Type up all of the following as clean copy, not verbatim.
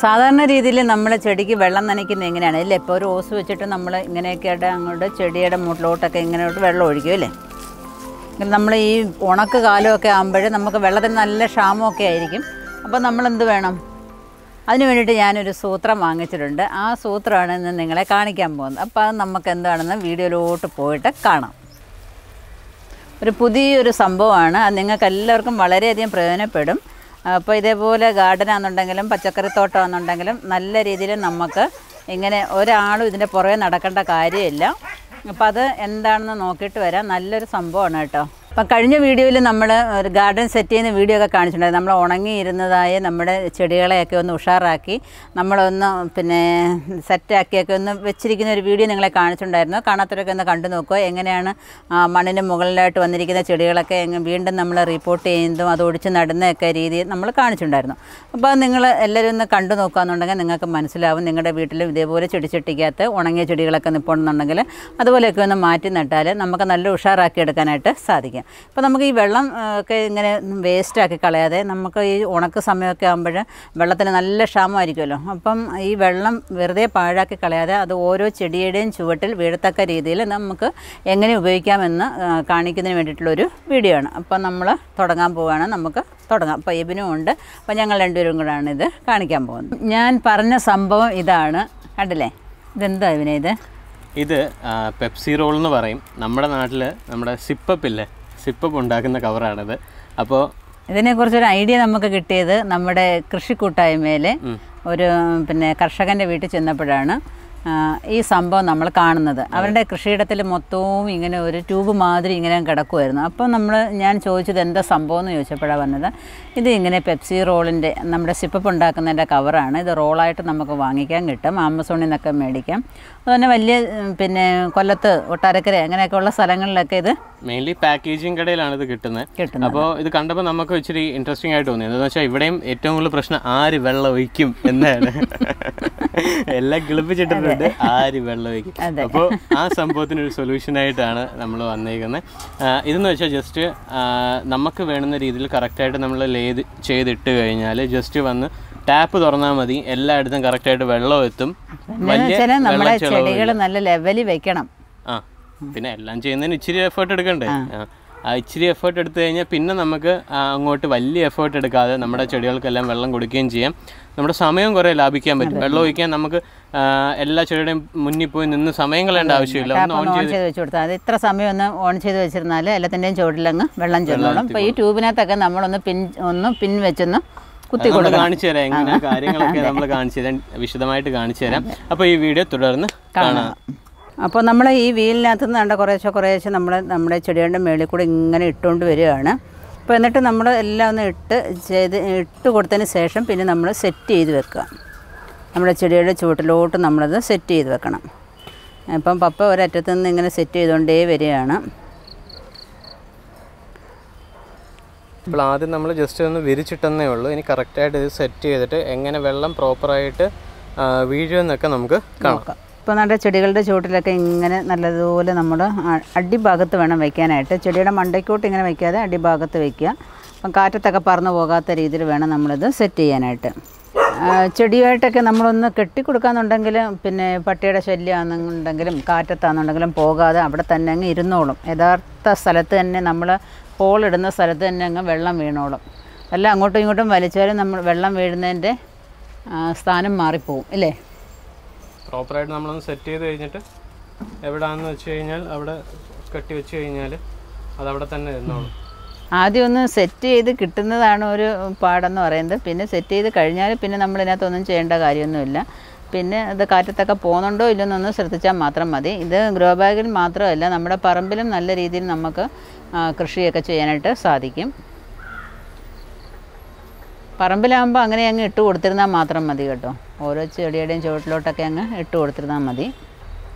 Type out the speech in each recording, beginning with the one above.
സാധാരണ രീതിയിൽ നമ്മൾ ചെടിക്ക് വെള്ളം നനയ്ക്കുന്നത് എങ്ങനെയാണ് അല്ലേ? ഇപ്പോൾ ഒരു ഓസ് വെച്ചിട്ട് നമ്മൾ ഇങ്ങനെയൊക്കെ അങ്ങോട്ട് ചെടിയുടെ മൂട്ടിലോട്ടൊക്കെ ഇങ്ങനെയോട്ട് വെള്ളം ഒഴിക്കും അല്ലേ? നമ്മൾ ഈ ഉണക്ക് കാലമൊക്കെ ആകുമ്പോൾ നമുക്ക് വെള്ളത്തിന് നല്ല ക്ഷാമമൊക്കെ ആയിരിക്കും. അപ്പോൾ നമ്മളെന്ത് വേണം? അതിന് വേണ്ടിയിട്ട് ഞാനൊരു സൂത്രം വാങ്ങിച്ചിട്ടുണ്ട്. ആ സൂത്രമാണ് ഇന്ന് നിങ്ങളെ കാണിക്കാൻ പോകുന്നത്. അപ്പോൾ അത് നമുക്ക് എന്താണെന്ന് വീഡിയോയിലോട്ട് പോയിട്ട് കാണാം. ഒരു പുതിയൊരു സംഭവമാണ്. അത് നിങ്ങൾക്ക് എല്ലാവർക്കും വളരെയധികം പ്രയോജനപ്പെടും. അപ്പോൾ ഇതേപോലെ ഗാർഡനാണെന്നുണ്ടെങ്കിലും പച്ചക്കറിത്തോട്ടമാണെന്നുണ്ടെങ്കിലും നല്ല രീതിയിൽ നമുക്ക് ഇങ്ങനെ ഒരാളും ഇതിൻ്റെ പുറകെ നടക്കേണ്ട കാര്യമില്ല. അപ്പോൾ അത് എന്താണെന്ന് നോക്കിയിട്ട് വരാം. നല്ലൊരു സംഭവമാണ് കേട്ടോ. അപ്പം കഴിഞ്ഞ വീഡിയോയിൽ നമ്മൾ ഒരു ഗാർഡൻ സെറ്റ് ചെയ്യുന്ന വീഡിയോ ഒക്കെ കാണിച്ചിട്ടുണ്ടായിരുന്നു. നമ്മൾ ഉണങ്ങിയിരുന്നതായ നമ്മുടെ ചെടികളെയൊക്കെ ഒന്ന് ഉഷാറാക്കി നമ്മളൊന്ന് സെറ്റാക്കിയൊക്കെ ഒന്ന് വെച്ചിരിക്കുന്ന ഒരു വീഡിയോ നിങ്ങളെ കാണിച്ചിട്ടുണ്ടായിരുന്നു. കാണാത്തവരൊക്കെ ഒന്ന് കണ്ടു നോക്കുക. എങ്ങനെയാണ് മണ്ണിന് മുകളിലായിട്ട് വന്നിരിക്കുന്ന ചെടികളൊക്കെ വീണ്ടും നമ്മൾ റിപ്പോർട്ട് ചെയ്യുന്നതും അത് ഒടിച്ച് നടുന്നതൊക്കെ രീതി നമ്മൾ കാണിച്ചിട്ടുണ്ടായിരുന്നു. അപ്പോൾ നിങ്ങൾ എല്ലാവരും ഒന്ന് കണ്ടു നോക്കുകയെന്നുണ്ടെങ്കിൽ നിങ്ങൾക്ക് മനസ്സിലാവും. നിങ്ങളുടെ വീട്ടിലും ഇതേപോലെ ചെടിച്ചട്ടിക്കകത്ത് ഉണങ്ങിയ ചെടികളൊക്കെ നിൽപ്പുണ്ടെന്നുണ്ടെങ്കിൽ അതുപോലെയൊക്കെ ഒന്ന് മാറ്റി നട്ടാൽ നമുക്ക് നല്ല ഉഷാറാക്കി എടുക്കാനായിട്ട് സാധിക്കും. ഇപ്പോൾ നമുക്ക് ഈ വെള്ളം ഒക്കെ ഇങ്ങനെ വേസ്റ്റാക്കി കളയാതെ നമുക്ക് ഈ ഉണക്ക് സമയമൊക്കെ ആകുമ്പോൾ വെള്ളത്തിന് നല്ല ക്ഷാമമായിരിക്കുമല്ലോ. അപ്പം ഈ വെള്ളം വെറുതെ പാഴാക്കി കളയാതെ അത് ഓരോ ചെടിയുടെയും ചുവട്ടിൽ വീഴത്തക്ക രീതിയിൽ നമുക്ക് എങ്ങനെ ഉപയോഗിക്കാമെന്ന് കാണിക്കുന്നതിന് വേണ്ടിയിട്ടുള്ളൊരു വീഡിയോ ആണ്. അപ്പം നമ്മൾ തുടങ്ങാൻ പോവുകയാണ്. നമുക്ക് തുടങ്ങാം. അപ്പോൾ ഇബിനും ഉണ്ട്. അപ്പോൾ ഞങ്ങൾ രണ്ടുപേരും കൂടെയാണ് ഇത് കാണിക്കാൻ പോകുന്നത്. ഞാൻ പറഞ്ഞ സംഭവം ഇതാണ്. കണ്ടില്ലേ? ഇതെന്താ ഇവനെ? ഇത് പെപ്സി റോൾ എന്ന് പറയും. നമ്മുടെ നാട്ടിൽ നമ്മുടെ സിപ്പപ്പില്ലേ, സിപ്പപ്പ് ഉണ്ടാക്കുന്ന കവറാണിത്. അപ്പോൾ ഇതിനെക്കുറിച്ചൊരു ഐഡിയ നമുക്ക് കിട്ടിയത് നമ്മുടെ കൃഷി കൂട്ടായ്മയിൽ ഒരു കർഷകൻ്റെ വീട്ടിൽ ചെന്നപ്പോഴാണ് ഈ സംഭവം നമ്മൾ കാണുന്നത്. അവരുടെ കൃഷിയിടത്തിൽ മൊത്തവും ഇങ്ങനെ ഒരു ട്യൂബ് മാതിരി ഇങ്ങനെ കിടക്കുമായിരുന്നു. അപ്പോൾ ഞാൻ ചോദിച്ചത് എന്താ സംഭവം എന്ന് ചോദിച്ചപ്പോഴാണ് പറഞ്ഞത്, ഇത് ഇങ്ങനെ പെപ്സി റോളിൻ്റെ നമ്മുടെ സിപ്പപ്പ് ഉണ്ടാക്കുന്നതിൻ്റെ കവറാണ്. ഇത് റോളായിട്ട് നമുക്ക് വാങ്ങിക്കാൻ കിട്ടും. ആമസോണിൽ നിന്നൊക്കെ മേടിക്കാം. അതുതന്നെ വലിയ കൊല്ലത്ത് ഒട്ടാരക്കര അങ്ങനെയൊക്കെയുള്ള സ്ഥലങ്ങളിലൊക്കെ ഇത് മെയിൻലി പാക്കേജിങ് കടയിലാണ് ഇത് കിട്ടുന്നത്. അപ്പോൾ ഇത് കണ്ടപ്പോൾ നമുക്ക് ഇച്ചിരി ഇൻട്രസ്റ്റിംഗ് ആയിട്ട് തോന്നി. എന്താണെന്ന് വെച്ചാൽ ഇവിടെയും ഏറ്റവും കൂടുതൽ പ്രശ്നം ആര് വെള്ളം ഒഴിക്കും എന്നാണ്. എല്ലാം കിളിപ്പിച്ചിട്ടുണ്ട്, ആര് വെള്ളം ഒഴിക്കും. അപ്പോൾ ആ സംഭവത്തിനൊരു സൊല്യൂഷനായിട്ടാണ് നമ്മൾ വന്നേക്കുന്നത്. ഇതെന്ന് വെച്ചാൽ ജസ്റ്റ് നമുക്ക് വേണ്ടുന്ന രീതിയിൽ കറക്റ്റായിട്ട് നമ്മൾ ചെയ്തിട്ട് കഴിഞ്ഞാൽ ജസ്റ്റ് വന്ന് ടാപ്പ് തുറന്നാൽ മതി. എല്ലായിടത്തും കറക്റ്റായിട്ട് വെള്ളം എത്തും. നമ്മളെ ചെടികൾ നല്ല ലെവലിൽ വെക്കണം. പിന്നെ എല്ലാം ചെയ്യുന്നതിന് ഇച്ചിരി എഫേർട്ട് എടുക്കണ്ടേ? ആ ഇച്ചിരി എഫേർട്ട് എടുത്തു കഴിഞ്ഞാൽ പിന്നെ നമുക്ക് അങ്ങോട്ട് വലിയ എഫേർട്ട് എടുക്കാതെ നമ്മുടെ ചെടികൾക്കെല്ലാം വെള്ളം കൊടുക്കുകയും ചെയ്യാം. നമ്മുടെ സമയം കുറേ ലാഭിക്കാൻ പറ്റും. വെള്ളം ഒഴിക്കാൻ നമുക്ക് എല്ലാ ചെടിയുടെയും മുന്നിൽ പോയി നിന്ന് സമയം കളയേണ്ട ആവശ്യമില്ല. ഓൺ ചെയ്ത് വെച്ച് കൊടുത്താൽ അത് ഇത്ര സമയം ഒന്ന് ഓൺ ചെയ്ത് വെച്ചിരുന്നാൽ എല്ലാത്തിൻ്റെയും ചുവട്ടിലങ്ങ് വെള്ളം ചെന്നോളും. അപ്പോൾ ഈ ട്യൂബിനകത്തൊക്കെ നമ്മളൊന്ന് പിൻ വെച്ചൊന്ന് കുത്തി കാണിച്ചു തരാം. എങ്ങനെ കാര്യങ്ങളൊക്കെ നമ്മൾ കാണിച്ചു തരാം, വിശദമായിട്ട് കാണിച്ചു തരാം. അപ്പോൾ ഈ വീഡിയോ തുടർന്ന് കാണാം. അപ്പോൾ നമ്മൾ ഈ വീലിനകത്ത് നിന്ന് കണ്ട കുറേശ്ശെ നമ്മുടെ ചെടികളുടെ മേളിൽ കൂടെ ഇങ്ങനെ ഇട്ടുകൊണ്ട് വരികയാണ്. അപ്പോൾ എന്നിട്ട് നമ്മൾ എല്ലാം ഒന്ന് ഇട്ട് കൊടുത്തതിന് ശേഷം പിന്നെ നമ്മൾ സെറ്റ് ചെയ്ത് വെക്കുക. നമ്മുടെ ചെടിയുടെ ചുവട്ടിലോട്ട് നമ്മളത് സെറ്റ് ചെയ്ത് വെക്കണം. അപ്പം പപ്പ ഒരറ്റത്തു നിന്ന് ഇങ്ങനെ സെറ്റ് ചെയ്തുകൊണ്ടേ വരികയാണ്. അപ്പോൾ ആദ്യം നമ്മൾ ജസ്റ്റ് ഒന്ന് വിരിച്ചിട്ടെന്നേ ഉള്ളൂ. ഇനി കറക്റ്റായിട്ട് ഇത് സെറ്റ് ചെയ്തിട്ട് എങ്ങനെ വെള്ളം പ്രോപ്പറായിട്ട് വീഴുമെന്നൊക്കെ നമുക്ക് കാണാം. ഇപ്പോൾ നമ്മുടെ ചെടികളുടെ ചുവട്ടിലൊക്കെ ഇങ്ങനെ നല്ലതുപോലെ നമ്മൾ അടിഭാഗത്ത് വേണം വയ്ക്കാനായിട്ട്. ചെടിയുടെ മണ്ടയ്ക്കോട്ട് ഇങ്ങനെ വയ്ക്കാതെ അടിഭാഗത്ത് വയ്ക്കുക. അപ്പം കാറ്റത്തൊക്കെ പറന്നു പോകാത്ത രീതിയിൽ വേണം നമ്മളിത് സെറ്റ് ചെയ്യാനായിട്ട്. ചെടിയായിട്ടൊക്കെ നമ്മളൊന്ന് കെട്ടിക്കൊടുക്കാന്നുണ്ടെങ്കിൽ പട്ടിയുടെ ശല്യമാണെന്നുണ്ടെങ്കിലും കാറ്റത്താണെന്നുണ്ടെങ്കിലും പോകാതെ അവിടെ തന്നെ അങ്ങ് ഇരുന്നോളും. യഥാർത്ഥ സ്ഥലത്ത് തന്നെ നമ്മൾ ഹോളിടുന്ന സ്ഥലത്ത് തന്നെ അങ്ങ് വെള്ളം വീണോളും. എല്ലാം അങ്ങോട്ടും ഇങ്ങോട്ടും വലിച്ചാലും നമ്മൾ വെള്ളം വീഴുന്നതിൻ്റെ സ്ഥാനം മാറിപ്പോവും അല്ലേ? പ്രോപ്പറായിട്ട് നമ്മളൊന്ന് സെറ്റ് ചെയ്ത് കഴിഞ്ഞിട്ട് എവിടെയാണെന്ന് വെച്ച് കഴിഞ്ഞാൽ അവിടെ കെട്ടി വെച്ച് കഴിഞ്ഞാൽ അതവിടെ തന്നെ ഇരുന്നോളും. ആദ്യം ഒന്ന് സെറ്റ് ചെയ്ത് കിട്ടുന്നതാണ് ഒരു പാടെന്ന് പറയുന്നത്. പിന്നെ സെറ്റ് ചെയ്ത് കഴിഞ്ഞാൽ പിന്നെ നമ്മളിതിനകത്തൊന്നും ചെയ്യേണ്ട കാര്യമൊന്നുമില്ല. പിന്നെ അത് കാറ്റത്തൊക്കെ പോകുന്നുണ്ടോ ഇല്ലെന്നൊന്ന് ശ്രദ്ധിച്ചാൽ മാത്രം മതി. ഇത് ഗ്രോ ബാഗിൽ മാത്രമല്ല, നമ്മുടെ പറമ്പിലും നല്ല രീതിയിൽ നമുക്ക് കൃഷിയൊക്കെ ചെയ്യാനായിട്ട് സാധിക്കും. പറമ്പിലാകുമ്പോൾ അങ്ങനെ അങ്ങ് ഇട്ട് കൊടുത്തിരുന്നാൽ മാത്രം മതി കേട്ടോ. ഓരോ ചെടിയുടെയും ചുവട്ടിലോട്ടൊക്കെ അങ്ങ് ഇട്ട് കൊടുത്തിരുന്നാൽ മതി.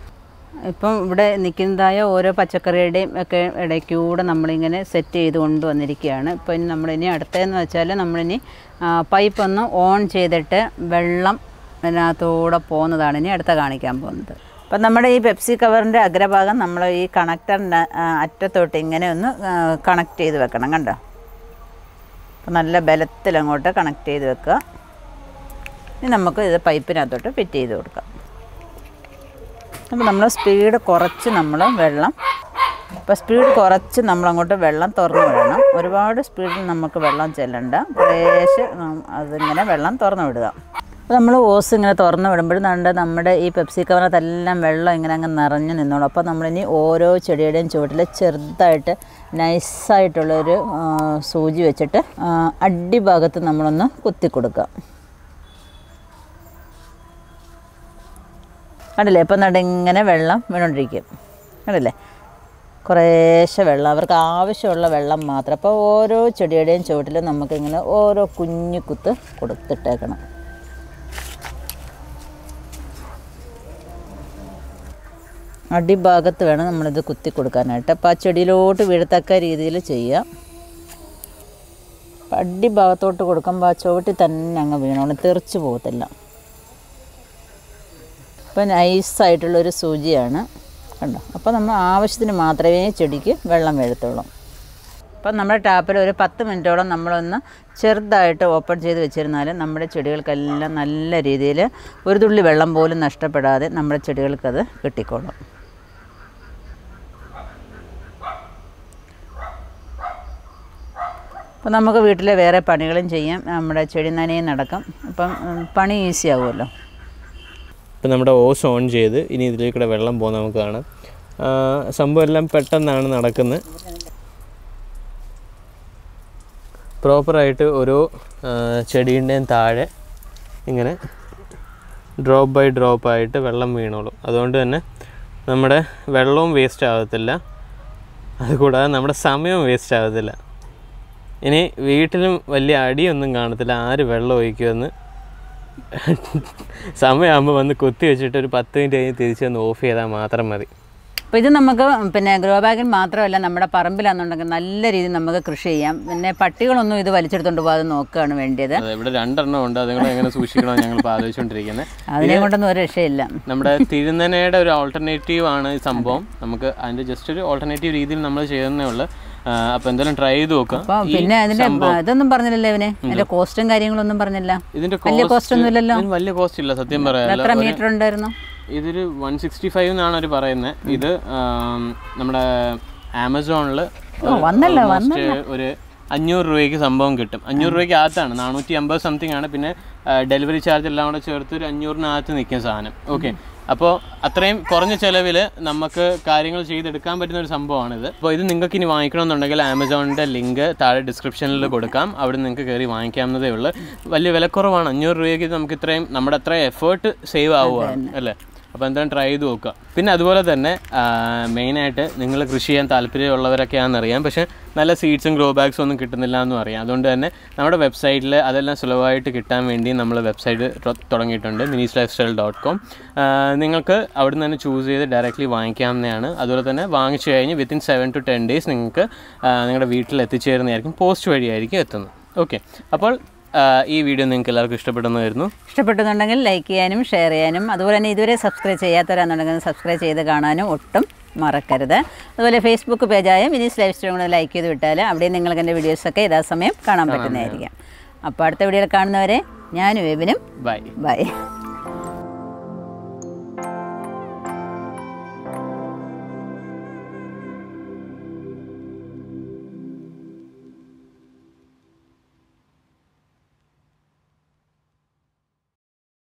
ഇപ്പം ഇവിടെ നിൽക്കുന്നതായ ഓരോ പച്ചക്കറിയുടെയും ഒക്കെ ഇടയ്ക്കൂടെ നമ്മളിങ്ങനെ സെറ്റ് ചെയ്ത് കൊണ്ടുവന്നിരിക്കുകയാണ്. ഇപ്പോൾ ഇനി നമ്മളിനി അടുത്തതെന്ന് വെച്ചാൽ നമ്മളിനി പൈപ്പൊന്ന് ഓൺ ചെയ്തിട്ട് വെള്ളം അതിനകത്തൂടെ പോകുന്നതാണ് ഇനി അടുത്ത കാണിക്കാൻ പോകുന്നത്. അപ്പം നമ്മുടെ ഈ പെപ്സി കവറിൻ്റെ അഗ്രഭാഗം നമ്മൾ ഈ കണക്ടറിൻ്റെ അറ്റത്തോട്ട് ഇങ്ങനെ ഒന്ന് കണക്ട് ചെയ്ത് വെക്കണം. കണ്ടോ? അപ്പം നല്ല ബലത്തിൽ അങ്ങോട്ട് കണക്ട് ചെയ്ത് വെക്കുക. ഇനി നമുക്ക് ഇത് പൈപ്പിനകത്തോട്ട് ഫിറ്റ് ചെയ്ത് കൊടുക്കാം. അപ്പോൾ നമ്മൾ സ്പീഡ് കുറച്ച് നമ്മൾ വെള്ളം, അപ്പോൾ സ്പീഡ് കുറച്ച് നമ്മളങ്ങോട്ട് വെള്ളം തുറന്ന് വിടണം. ഒരുപാട് സ്പീഡിൽ നമുക്ക് വെള്ളം ചെല്ലണ്ട, കുറേശ്ശെ അതിങ്ങനെ വെള്ളം തുറന്ന് വിടുക. അപ്പോൾ നമ്മൾ ഓസ് ഇങ്ങനെ തുറന്ന് വിടുമ്പോഴും നമ്മുടെ ഈ പെപ്സി കവറിനകത്തെല്ലാം വെള്ളം ഇങ്ങനെ അങ്ങ് നിറഞ്ഞ് നിന്നോളും. അപ്പോൾ നമ്മളിനി ഓരോ ചെടിയുടെയും ചുവട്ടിൽ ചെറുതായിട്ട് നൈസായിട്ടുള്ളൊരു സൂചി വെച്ചിട്ട് അടിഭാഗത്ത് നമ്മളൊന്ന് കുത്തി കൊടുക്കുക. കണ്ടില്ലേ? ഇപ്പം ഇങ്ങനെ വെള്ളം വീണുകൊണ്ടിരിക്കും. കണ്ടില്ലേ? കുറേശ്ശെ വെള്ളം, അവർക്ക് ആവശ്യമുള്ള വെള്ളം മാത്രം. അപ്പോൾ ഓരോ ചെടിയുടെയും ചുവട്ടിലും നമുക്കിങ്ങനെ ഓരോ കുഞ്ഞു കുത്ത് കൊടുത്തിട്ടേക്കണം. അടിഭാഗത്ത് വേണം നമ്മളിത് കുത്തി കൊടുക്കാനായിട്ട്. അപ്പോൾ ആ ചെടിയിലോട്ട് വീഴത്തക്ക രീതിയിൽ ചെയ്യുക. അപ്പം അടിഭാഗത്തോട്ട് കൊടുക്കുമ്പോൾ ആ ചുവട്ടിൽ തന്നെ അങ്ങ് വീണോളും, തെറിച്ച് പോകത്തില്ല. അപ്പം നൈസായിട്ടുള്ളൊരു സൂചിയാണ്, കണ്ടോ? അപ്പോൾ നമ്മൾ ആവശ്യത്തിന് മാത്രമേ ചെടിക്ക് വെള്ളം വീഴത്തുള്ളൂ. അപ്പം നമ്മുടെ ടാപ്പിൽ ഒരു 10 മിനിറ്റോളം നമ്മളൊന്ന് ചെറുതായിട്ട് ഓപ്പൺ ചെയ്ത് വെച്ചിരുന്നാൽ നമ്മുടെ ചെടികൾക്കെല്ലാം നല്ല രീതിയിൽ ഒരു തുള്ളി വെള്ളം പോലും നഷ്ടപ്പെടാതെ നമ്മുടെ ചെടികൾക്കത് കിട്ടിക്കോളും. അപ്പം നമുക്ക് വീട്ടിലെ വേറെ പണികളും ചെയ്യാം, നമ്മുടെ ചെടി നനയും നടക്കും. അപ്പം പണി ഈസി ആകുമല്ലോ. ഇപ്പം നമ്മുടെ ഓസ് ഓൺ ചെയ്ത് ഇനി ഇതിലേക്കൂടെ വെള്ളം പോകുന്ന നമുക്ക് കാണാം. സംഭവം എല്ലാം പെട്ടെന്നാണ് നടക്കുന്നത്. പ്രോപ്പറായിട്ട് ഓരോ ചെടീൻ്റെയും താഴെ ഇങ്ങനെ ഡ്രോപ്പ് ബൈ ഡ്രോപ്പായിട്ട് വെള്ളം വീണോളും. അതുകൊണ്ട് തന്നെ നമ്മുടെ വെള്ളവും വേസ്റ്റ് ആകത്തില്ല, അതുകൂടാതെ നമ്മുടെ സമയവും വേസ്റ്റ് ആകത്തില്ല. ഇനി വീട്ടിലും വലിയ അടിയൊന്നും കാണത്തില്ല. ആര് വെള്ളം ഒഴിക്കുമെന്ന് സമയമാകുമ്പോൾ വന്ന് കുത്തി വെച്ചിട്ട് ഒരു 10 മിനിറ്റ് കഴിഞ്ഞ് തിരിച്ച് വന്ന് ഓഫ് ചെയ്താൽ മാത്രം മതി. അപ്പോൾ ഇത് നമുക്ക് ഗ്രോ ബാഗിൽ മാത്രമല്ല നമ്മുടെ പറമ്പിലാണെന്നുണ്ടെങ്കിൽ നല്ല രീതിയിൽ നമുക്ക് കൃഷി ചെയ്യാം. പിന്നെ പട്ടികളൊന്നും ഇത് വലിച്ചെടുത്തുകൊണ്ട് പോകാതെ നോക്കുകയാണ് വേണ്ടിയത്. ഇവിടെ 2 എണ്ണം ഉണ്ട്, അതുങ്ങളെ എങ്ങനെ സൂക്ഷിക്കണമെന്ന് ഞങ്ങൾ ആലോചിച്ചുകൊണ്ടിരിക്കുന്നത്. അതിനെ കൊണ്ടൊന്നും ഒരു രക്ഷയില്ല. നമ്മുടെ തിരുനനയുടെ ഒരു ഓൾട്ടർനേറ്റീവ് ആണ് ഈ സംഭവം. നമുക്ക് അതിൻ്റെ ജസ്റ്റ് ഒരു ഓൾട്ടർനേറ്റീവ് രീതിയിൽ നമ്മൾ ചെയ്യുന്നേ ഉള്ളൂ. അപ്പോൾ എന്തായാലും ട്രൈ ചെയ്ത് നോക്കാം. പിന്നെ അതിന്റെ ഇതൊന്നും പറഞ്ഞില്ലല്ലോ ഇവന്, അതിന്റെ കോസ്റ്റും കാര്യങ്ങളൊന്നും പറഞ്ഞില്ല. ഇതിന്റെ വലിയ കോസ്റ്റ് ഒന്നും ഇല്ലല്ലോ. വലിയ കോസ്റ്റ് ഇല്ല സത്യം പറയാം. എത്ര മീറ്റർ ഉണ്ടായിരുന്നു? ഇതൊരു 165 എന്നാണ് അവർ പറയുന്നത്. ഇത് നമ്മുടെ ആമസോണിൽ ഒരു 500 രൂപയ്ക്ക് സംഭവം കിട്ടും. 500 രൂപയ്ക്ക് അകത്താണ്, 450 സംതിങ് ആണ്. പിന്നെ ഡെലിവറി ചാർജ് എല്ലാം കൂടെ ചേർത്ത് ഒരു 500-നകത്ത് നിൽക്കുന്ന സാധനം. ഓക്കെ, അപ്പോൾ അത്രയും കുറഞ്ഞ ചിലവിൽ നമുക്ക് കാര്യങ്ങൾ ചെയ്തെടുക്കാൻ പറ്റുന്ന ഒരു സംഭവമാണിത്. അപ്പോൾ ഇത് നിങ്ങൾക്ക് ഇനി വാങ്ങിക്കണമെന്നുണ്ടെങ്കിൽ ആമസോണിൻ്റെ ലിങ്ക് താഴെ ഡിസ്ക്രിപ്ഷനിൽ കൊടുക്കാം. അവിടെ നിങ്ങൾക്ക് കയറി വാങ്ങിക്കാവുന്നതേ ഉള്ളൂ. വലിയ വിലക്കുറവാണ്. 500 രൂപയ്ക്ക് നമുക്ക് ഇത്രയും നമ്മുടെ അത്രയും എഫേർട്ട് സേവ് ആവുകയാണ് അല്ലേ? അപ്പോൾ എന്തായാലും ട്രൈ ചെയ്ത് നോക്കുക. പിന്നെ അതുപോലെ തന്നെ മെയിനായിട്ട് നിങ്ങൾ കൃഷി ചെയ്യാൻ താല്പര്യമുള്ളവരൊക്കെയാണെന്നറിയാം, പക്ഷേ നല്ല സീഡ്സും ഗ്രോ ബാഗ്സും ഒന്നും കിട്ടുന്നില്ല എന്നും അറിയാം. അതുകൊണ്ട് തന്നെ നമ്മുടെ വെബ്സൈറ്റിൽ അതെല്ലാം സുലഭമായിട്ട് കിട്ടാൻ വേണ്ടി നമ്മൾ വെബ്സൈറ്റ് തുടങ്ങിയിട്ടുണ്ട്, theminislifestyle.com. നിങ്ങൾക്ക് അവിടെ നിന്ന് തന്നെ ചൂസ് ചെയ്ത് ഡയറക്റ്റ്ലി വാങ്ങിക്കാവുന്നതാണ്. അതുപോലെ തന്നെ വാങ്ങിച്ചു കഴിഞ്ഞ് വിത്തിൻ 7 to 10 days നിങ്ങൾക്ക് നിങ്ങളുടെ വീട്ടിൽ എത്തിച്ചേരുന്നതായിരിക്കും. പോസ്റ്റ് വഴിയായിരിക്കും എത്തുന്നത്. ഓക്കെ, അപ്പോൾ ഈ വീഡിയോ നിങ്ങൾക്ക് എല്ലാവർക്കും ഇഷ്ടപ്പെട്ടെന്നുണ്ടെങ്കിൽ ലൈക്ക് ചെയ്യാനും ഷെയർ ചെയ്യാനും, അതുപോലെ തന്നെ ഇതുവരെ സബ്സ്ക്രൈബ് ചെയ്യാത്തവരാണെന്നുണ്ടെങ്കിൽ സബ്സ്ക്രൈബ് ചെയ്ത് കാണാനും ഒട്ടും മറക്കരുത്. അതുപോലെ ഫേസ്ബുക്ക് പേജായ മിനിസ് ലൈഫ് സ്റ്റൈൽ കൂടെ ലൈക്ക് ചെയ്ത് വിട്ടാൽ അവിടെ നിങ്ങൾക്ക് എൻ്റെ വീഡിയോസൊക്കെ യഥാസമയം കാണാൻ പറ്റുന്നതായിരിക്കും. അപ്പോൾ അടുത്ത വീഡിയോയിൽ കാണുന്നവരെ ഞാനും എബിനും ബൈ.